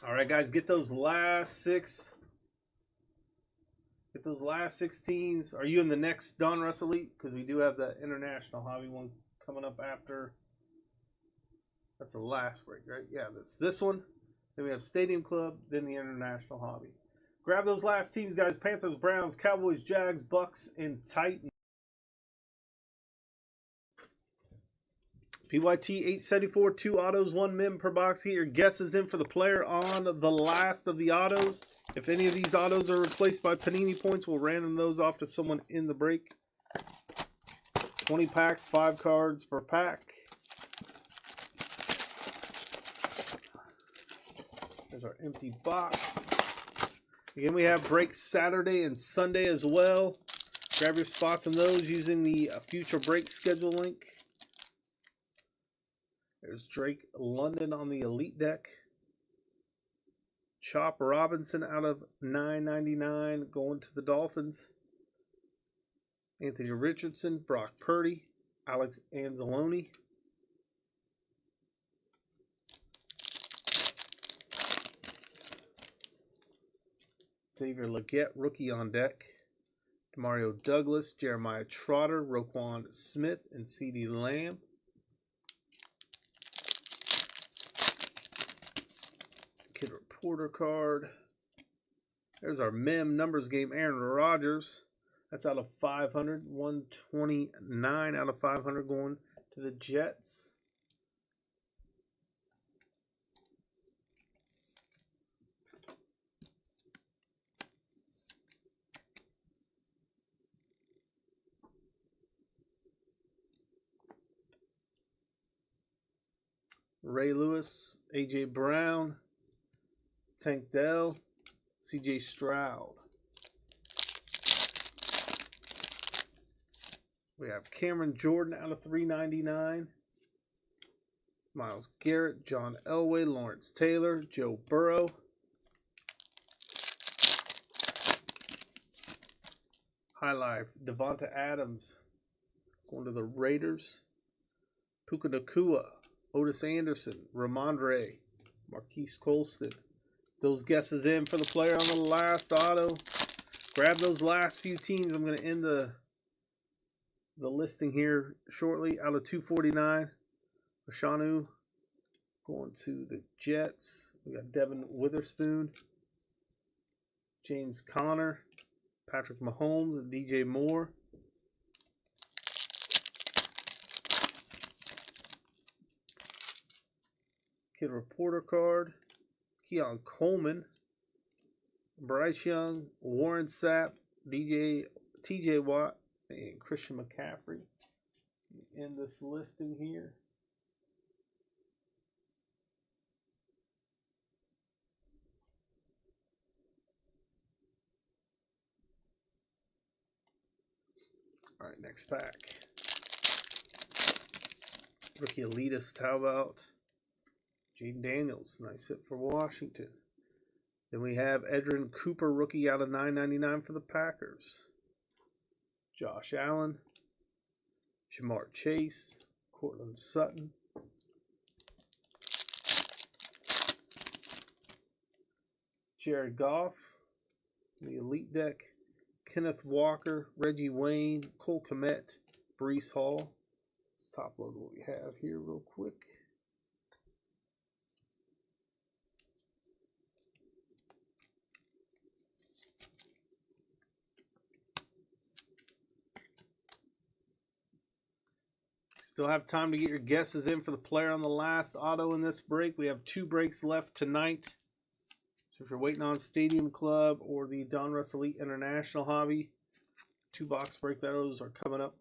All right, guys, get those last six. Get those last 6 teams. Are you in the next Donruss Elite? Because we do have the International Hobby one coming up after. That's the last break, right? Yeah, that's this one. Then we have Stadium Club, then the International Hobby. Grab those last teams, guys. Panthers, Browns, Cowboys, Jags, Bucks, and Titans. PYT 874, 2 autos, 1 min per box. Get your guesses in for the player on the last of the autos. If any of these autos are replaced by Panini points, we'll random those off to someone in the break. 20 packs, 5 cards per pack. There's our empty box. Again, we have breaks Saturday and Sunday as well. Grab your spots in those using the future break schedule link. There's Drake London on the Elite deck. Chop Robinson out of $9.99 going to the Dolphins. Anthony Richardson, Brock Purdy, Alex Anzalone. Xavier Legette, rookie on deck. Demario Douglas, Jeremiah Trotter, Roquan Smith, and CeeDee Lamb. Kid Reporter card. There's our Mem numbers game, Aaron Rodgers. That's out of 500. 129 out of 500 going to the Jets. Ray Lewis, A.J. Brown, Tank Dell, C.J. Stroud. We have Cameron Jordan out of 399. Myles Garrett, John Elway, Lawrence Taylor, Joe Burrow. High Life, Devonta Adams going to the Raiders. Puka Nacua, Otis Anderson, Ramondre, Marquise Colston. Those guesses in for the player on the last auto. Grab those last few teams. I'm going to end the listing here shortly. Out of 249, Rashanu going to the Jets. We got Devin Witherspoon, James Conner, Patrick Mahomes, and DJ Moore. Kid Reporter card, Keon Coleman, Bryce Young, Warren Sapp, TJ Watt, and Christian McCaffrey in this listing here. All right, next pack. Rookie elitist, how about Jaden Daniels? Nice hit for Washington. Then we have Edrin Cooper, rookie out of $9.99 for the Packers. Josh Allen, Jamar Chase, Cortland Sutton. Jared Goff, the Elite deck. Kenneth Walker, Reggie Wayne, Cole Kmet, Breece Hall. Let's top load what we have here real quick. Still have time to get your guesses in for the player on the last auto in this break. We have 2 breaks left tonight. So if you're waiting on Stadium Club or the Donruss Elite International Hobby, 2 box break those are coming up.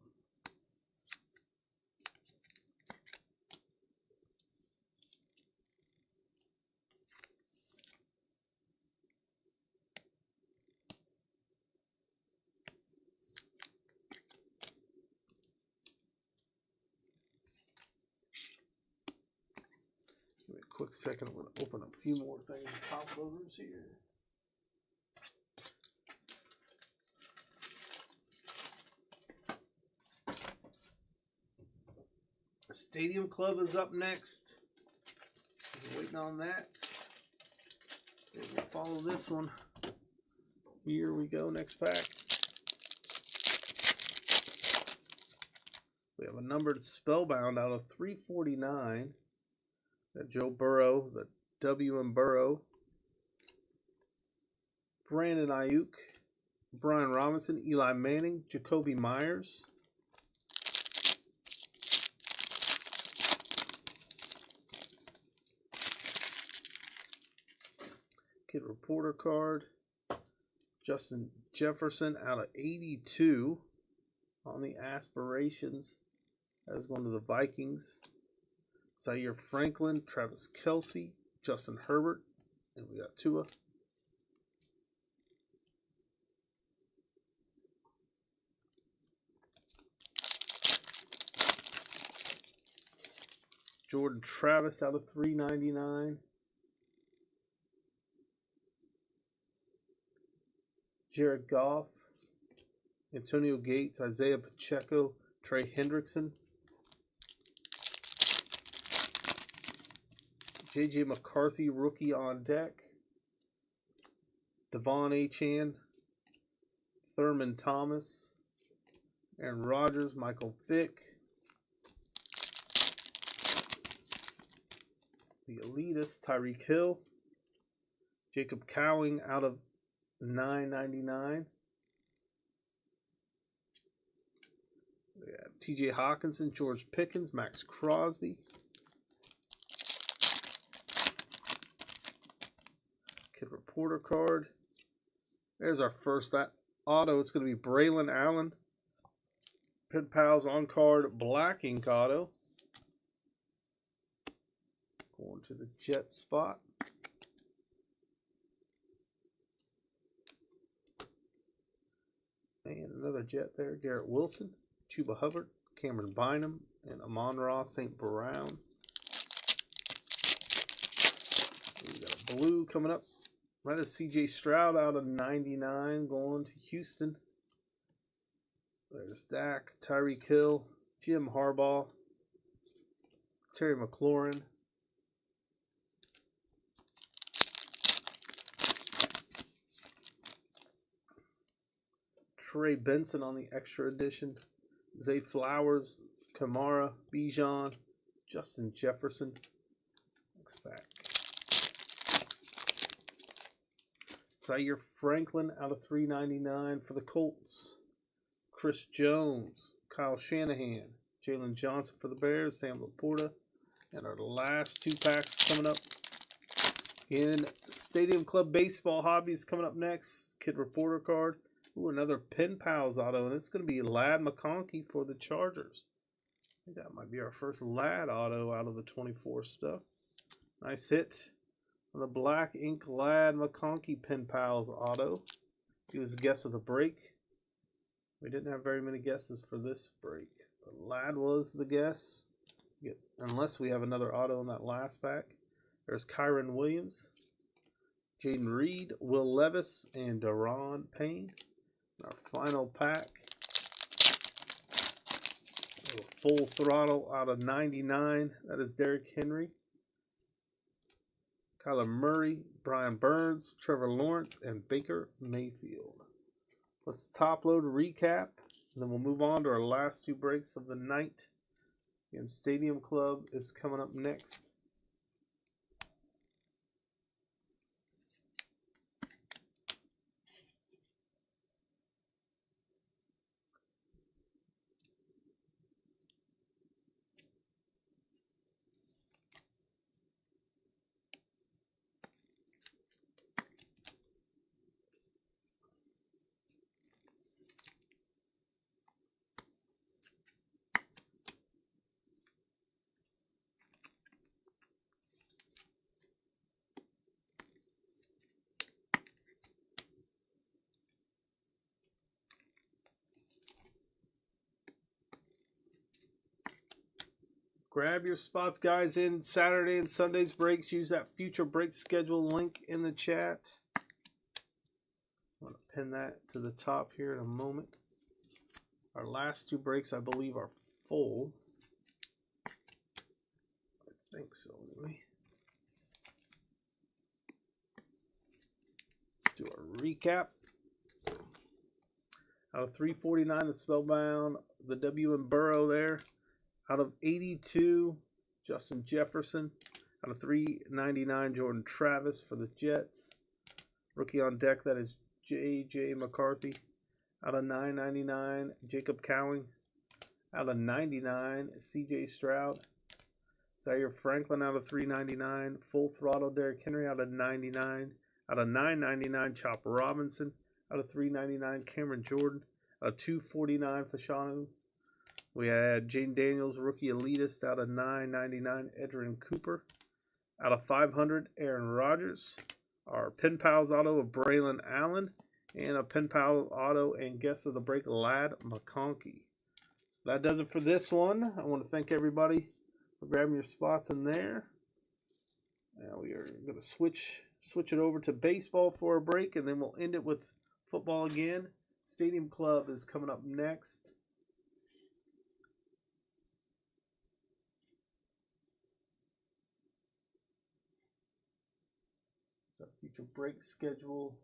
Give me a quick second. I'm going to open up a few more things. Top loaders here. Stadium Club is up next. We're waiting on that. follow this one. Here we go, next pack. We have a numbered Spellbound out of 349. Got Joe Burrow, the W.M. Burrow. Brandon Ayuk, Brian Robinson, Eli Manning, Jacoby Myers. Kid Reporter card. Justin Jefferson out of 82 on the aspirations. That is going to the Vikings. Zaire Franklin, Travis Kelce, Justin Herbert, and we got Tua. Jordan Travis out of 399. Jared Goff, Antonio Gates, Isaiah Pacheco, Trey Hendrickson. J.J. McCarthy, rookie on deck. Devon Achane, Thurman Thomas, Aaron Rodgers, Michael Vick. The Elitist, Tyreek Hill. Jacob Cowing out of $9.99. We have T.J. Hawkinson, George Pickens, Max Crosby. Kid Reporter card. There's our first auto. It's going to be Braylon Allen. Pen Pals on card, black ink auto. Going to the Jet spot. And another Jet there. Garrett Wilson, Chuba Hubbard, Cameron Bynum, and Amon-Ra St. Brown. We got a blue coming up. That is C.J. Stroud out of 99 going to Houston. There's Dak, Tyreek Hill, Jim Harbaugh, Terry McLaurin. Trey Benson on the extra edition. Zay Flowers, Kamara, Bijan, Justin Jefferson. Next pack. Zaire Franklin out of 399 for the Colts. Chris Jones, Kyle Shanahan, Jalen Johnson for the Bears, Sam Laporta. And our last two packs coming up in Stadium Club Baseball Hobbies coming up next. Kid Reporter card. Ooh, another Pen Pals auto, and it's going to be Ladd McConkey for the Chargers. I think that might be our first Ladd auto out of the 24 stuff. Nice hit on the black ink Ladd McConkey Pen Pals auto. He was a guess of the break. We didn't have very many guesses for this break, but Ladd was the guess. Unless we have another auto in that last pack. There's Kyron Williams, Jaden Reed, Will Levis, and Daron Payne. Our final pack, full throttle out of 99. That is Derrick Henry, Kyler Murray, Brian Burns, Trevor Lawrence, and Baker Mayfield. Let's top load recap, and then we'll move on to our last two breaks of the night. And Stadium Club is coming up next. Grab your spots, guys, in Saturday and Sunday's breaks. Use that future break schedule link in the chat. I'm going to pin that to the top here in a moment. Our last two breaks, I believe, are full. I think so, anyway. do a recap. Out of 349, the Spellbound, the W and Burrow there. Out of 82, Justin Jefferson. Out of 399, Jordan Travis for the Jets. Rookie on deck, that is J.J. McCarthy. Out of 999, Jacob Cowing. Out of 99, C.J. Stroud. Zaire Franklin out of 399. Full Throttle, Derrick Henry out of 99. Out of 999, Chop Robinson. Out of 399, Cameron Jordan. Out of 249, Fashanu. We had Jane Daniels, Rookie Elitist out of 999, Edrin Cooper. Out of 500, Aaron Rodgers. Our Pen Pals auto of Braylon Allen. And a Pen Pal auto and guest of the break, Ladd McConkey. So that does it for this one. I want to thank everybody for grabbing your spots in there. Now we are going to switch it over to baseball for a break, and then we'll end it with football again. Stadium Club is coming up next. The future break schedule.